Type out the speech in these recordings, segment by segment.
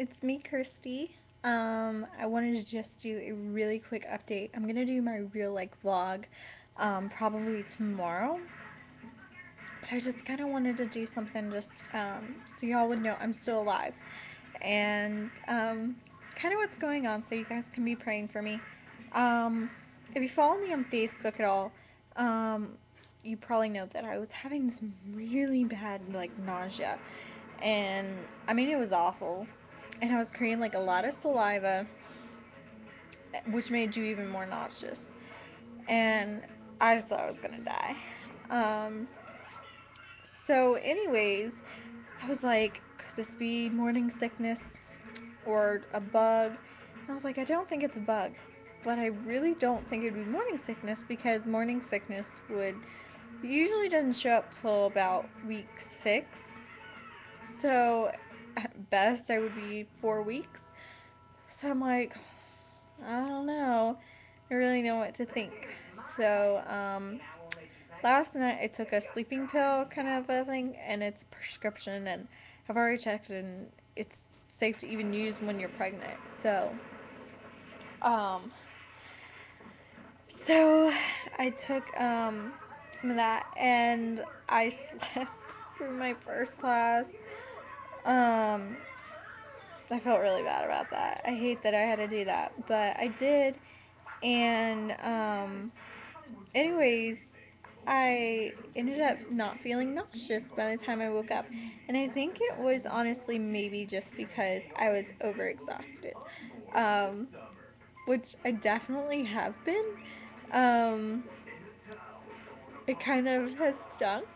it's me, Kirsty. I wanted to just do a really quick update. I'm gonna do my real vlog, probably tomorrow. But I just kind of wanted to do something just so y'all would know I'm still alive, and kind of what's going on, so you guys can be praying for me. Um, if you follow me on Facebook at all, um, you probably know that I was having some really bad nausea, and I mean it was awful, and I was creating a lot of saliva, which made you even more nauseous, and I just thought I was gonna die. Um, so, anyways, I was like, could this be morning sickness or a bug? And I was like, I don't think it's a bug, but I really don't think it would be morning sickness because morning sickness would usually doesn't show up till about week 6. So at best I would be 4 weeks. So I'm like, I don't know. I really know what to think. So last night I took a sleeping pill kind of a thing, and it's prescription, and I've already checked, and it's safe to even use when you're pregnant. Um, so I took some of that, and I slept through my first class. Um, I felt really bad about that. I hate that I had to do that, but I did. And anyways, I ended up not feeling nauseous by the time I woke up. And I think it was honestly maybe just because I was overexhausted. Um, which I definitely have been. Um, it kind of has stunk.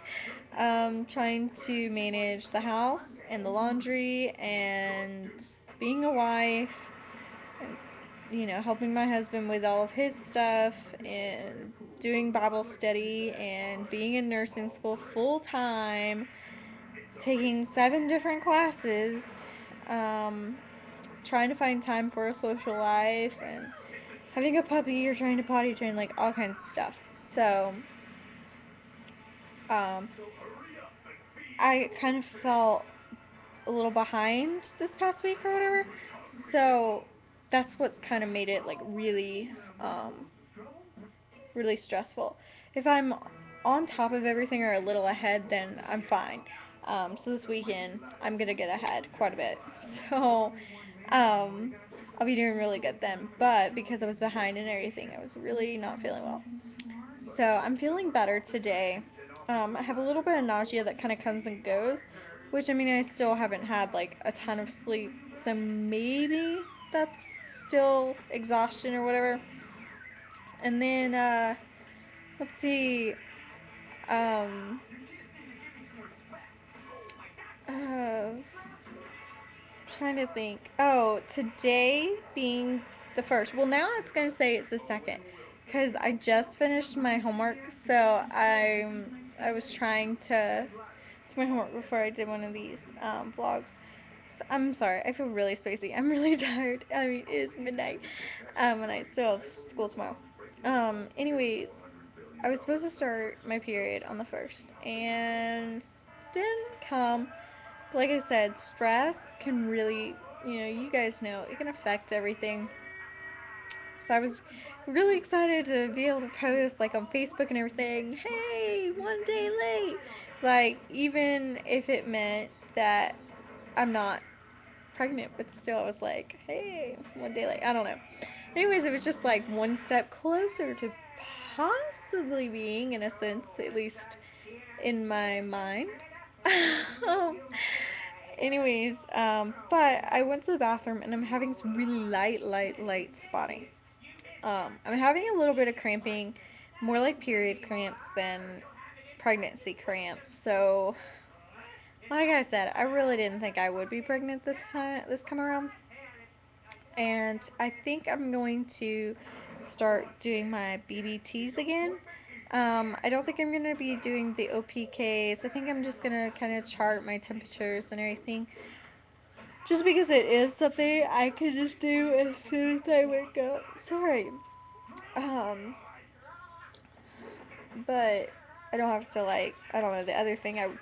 Trying to manage the house and the laundry and being a wife, and, helping my husband with all of his stuff and doing Bible study and being in nursing school full time, taking 7 different classes, um, trying to find time for a social life, and having a puppy or trying to potty train, all kinds of stuff. So, um, I kind of felt a little behind this past week or whatever. So that's what's kind of made it really, really stressful. If I'm on top of everything or a little ahead, then I'm fine. So this weekend, I'm gonna get ahead quite a bit. So, um, I'll be doing really good then. But because I was behind and everything, I was really not feeling well. So I'm feeling better today. I have a little bit of nausea that kind of comes and goes, which I mean, I still haven't had a ton of sleep, so maybe that's still exhaustion or whatever. And then, let's see, um, trying to think. Oh, today being the first. Well, now it's going to say it's the second because I just finished my homework, so I was trying to do my homework before I did one of these vlogs. So I'm sorry, I feel really spacey. I'm really tired. I mean, it's midnight, and I still have school tomorrow. Anyways, I was supposed to start my period on the first, and didn't come. But like I said, stress can really, you guys know, it can affect everything. So I was really excited to be able to post on Facebook and everything. Hey, one day late. Even if it meant that I'm not pregnant, but still I was like, hey, one day late. I don't know. Anyways, it was just one step closer to possibly being, in a sense, at least in my mind. um, but I went to the bathroom and I'm having some really light spotting. I'm having a little bit of cramping, more like period cramps than pregnancy cramps. So, like I said, I really didn't think I would be pregnant this come around. And I think I'm going to start doing my BBTs again. I don't think I'm going to be doing the OPKs. I think I'm just going to kind of chart my temperatures and everything. Just because it is something I can just do as soon as I wake up. Sorry. Um, but I don't have to I don't know, the other thing I would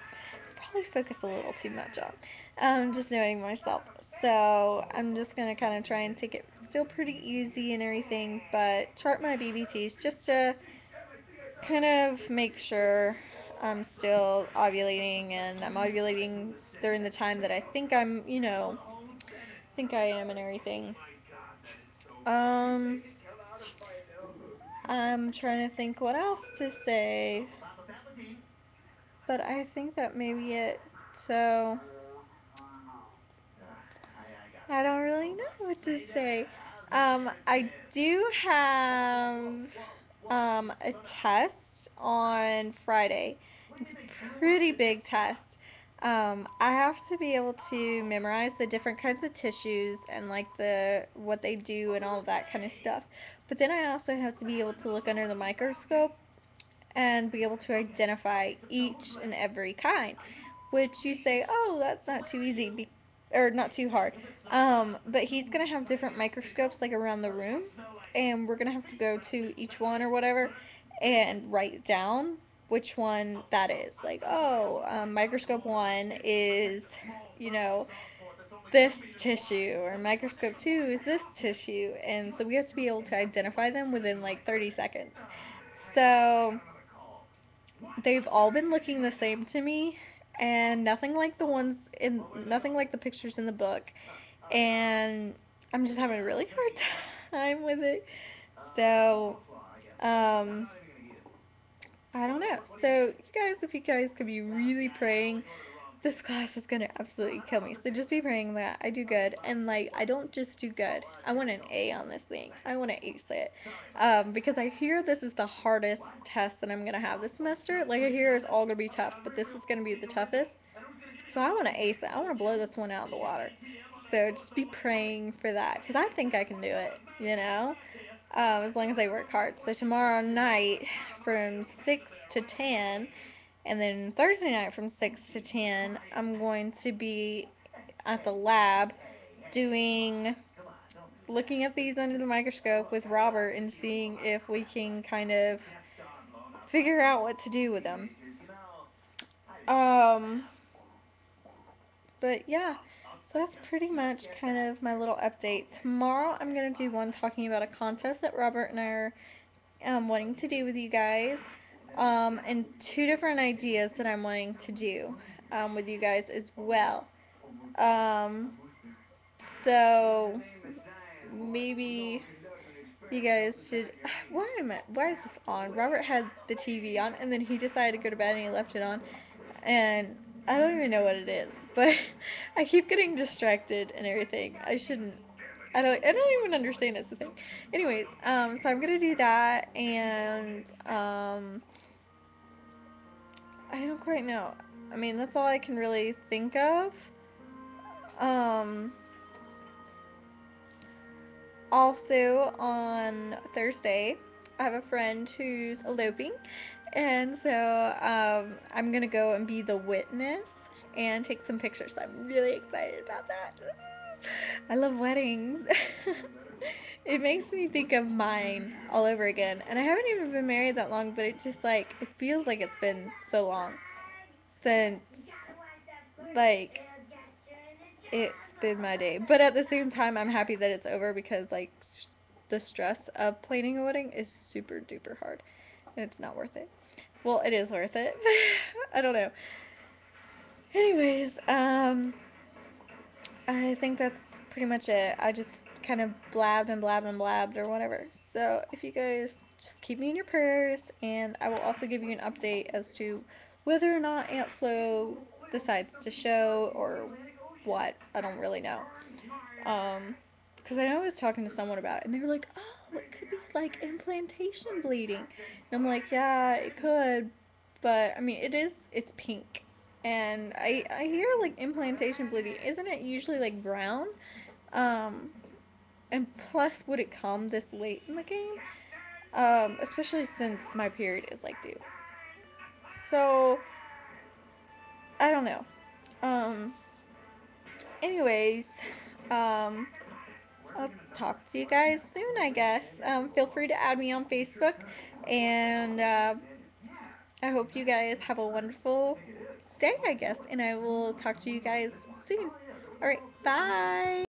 probably focus a little too much on. Just knowing myself. So I'm just gonna kind of try and take it still pretty easy and everything, but chart my BBTs just to kind of make sure I'm still ovulating and I'm ovulating during the time that I think think I am and everything. Um, I'm trying to think what else to say, but I think that may be it. So I don't really know what to say. I do have a test on Friday. It's a pretty big test. I have to be able to memorize the different kinds of tissues and like the what they do and all of that kind of stuff. But then I also have to be able to look under the microscope and be able to identify each and every kind. Which you say, oh, that's not too easy, or not too hard. But he's gonna have different microscopes like around the room, and we're gonna have to go to each one or whatever and write down which one that is. Like, oh, microscope one is, you know, this tissue, or microscope two is this tissue, and so we have to be able to identify them within like 30 seconds. So they've all been looking the same to me, and nothing like the pictures in the book, and I'm just having a really hard time with it. So um I don't know. So you guys, if you guys could be really praying, this class is gonna absolutely kill me. So just be praying that I do good, and like I don't just do good. I want an A on this thing. I want to ace it, because I hear this is the hardest test that I'm gonna have this semester. Like I hear it's all gonna be tough, but this is gonna be the toughest. So I want to ace it. I want to blow this one out of the water. So just be praying for that, because I think I can do it. As long as I work hard. So tomorrow night from 6 to 10, and then Thursday night from 6 to 10, I'm going to be at the lab doing, looking at these under the microscope with Robert and seeing if we can kind of figure out what to do with them. But yeah, so that's pretty much kind of my little update. Tomorrow I'm going to do one talking about a contest that Robert and I are wanting to do with you guys. And two different ideas that I'm wanting to do with you guys as well. So maybe you guys should. Why is this on? Robert had the TV on, and then he decided to go to bed and he left it on, and I don't even know what it is, but I keep getting distracted and everything. I shouldn't. I don't even understand it's a thing. Anyways, so I'm gonna do that, and I don't quite know. I mean, that's all I can really think of. Also, on Thursday, I have a friend who's eloping, and so I'm gonna go and be the witness and take some pictures. So I'm really excited about that. I love weddings. It makes me think of mine all over again. And I haven't even been married that long, but it just like, it feels like it's been so long since, like, it's been my day. But at the same time, I'm happy that it's over, because like the stress of planning a wedding is super duper hard, and it's not worth it. Well, it is worth it. I don't know. Anyways, I think that's pretty much it. I just kind of blabbed and blabbed and blabbed or whatever. So if you guys just keep me in your prayers, and I will also give you an update as to whether or not Aunt Flo decides to show or what. I don't really know. Because I know I was talking to someone about it, and they were like, oh, it could be like implantation bleeding. And I'm like, yeah, it could, but I mean, it's pink. And I hear like implantation bleeding, isn't it usually like brown? And plus, would it come this late in the game? Especially since my period is like due. So, I don't know. Anyways, I'll talk to you guys soon, I guess. Feel free to add me on Facebook, and I hope you guys have a wonderful day, I guess, and I will talk to you guys soon. All right, bye.